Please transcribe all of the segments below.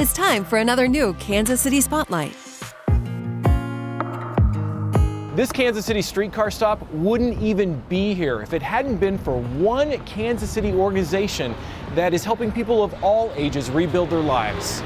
It's time for another new Kansas City Spotlight. This Kansas City streetcar stop wouldn't even be here if it hadn't been for one Kansas City organization that is helping people of all ages rebuild their lives.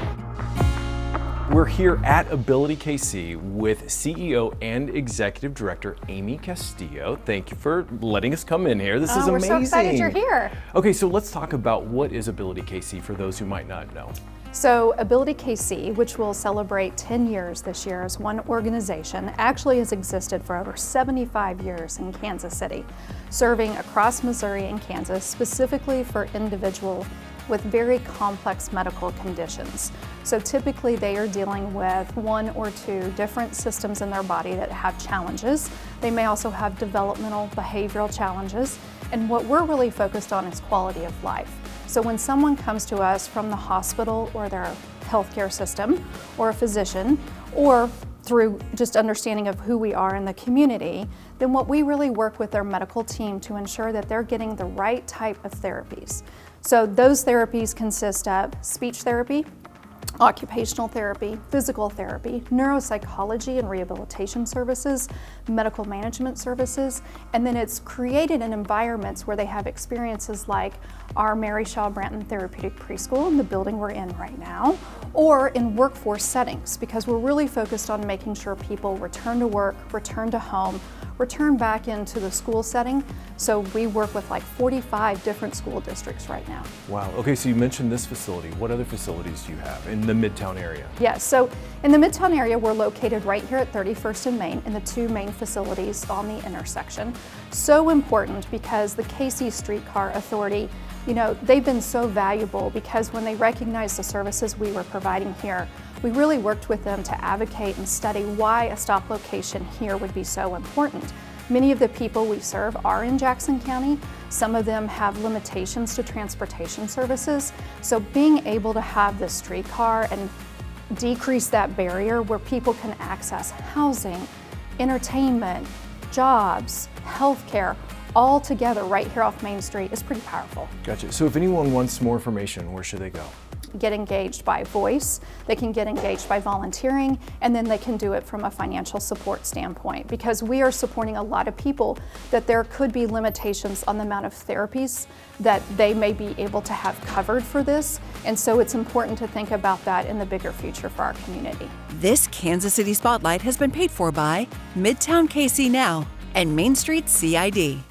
We're here at Ability KC with CEO and Executive Director Amy Castillo. Thank you for letting us come in here. This is amazing. We're so excited you're here. Okay, so let's talk about what is Ability KC for those who might not know. So Ability KC, which will celebrate 10 years this year as one organization, actually has existed for over 75 years in Kansas City, serving across Missouri and Kansas specifically for individuals with very complex medical conditions. So typically they are dealing with one or two different systems in their body that have challenges. They may also have developmental behavioral challenges. And what we're really focused on is quality of life. So when someone comes to us from the hospital or their healthcare system or a physician, or through just understanding of who we are in the community, then what we really work with their medical team to ensure that they're getting the right type of therapies. So those therapies consist of speech therapy, occupational therapy, physical therapy, neuropsychology and rehabilitation services, medical management services, and then it's created in environments where they have experiences like our Mary Shaw Branton Therapeutic Preschool in the building we're in right now, or in workforce settings, because we're really focused on making sure people return to work, return to home, return back into the school setting. So we work with like 45 different school districts right now. Wow, okay, so you mentioned this facility. What other facilities do you have in the Midtown area? Yes, so in the Midtown area, we're located right here at 31st and Main in the two main facilities on the intersection. So important because the KC Streetcar Authority, you know, they've been so valuable because when they recognized the services we were providing here, we really worked with them to advocate and study why a stop location here would be so important. Many of the people we serve are in Jackson County. Some of them have limitations to transportation services. So being able to have the streetcar and decrease that barrier where people can access housing, entertainment, jobs, healthcare, all together right here off Main Street is pretty powerful. Gotcha. So if anyone wants more information, where should they go? Get engaged by voice, they can get engaged by volunteering, and then they can do it from a financial support standpoint, because we are supporting a lot of people that there could be limitations on the amount of therapies that they may be able to have covered for this, and so it's important to think about that in the bigger future for our community. This Kansas City Spotlight has been paid for by Midtown KC Now and Main Street CID.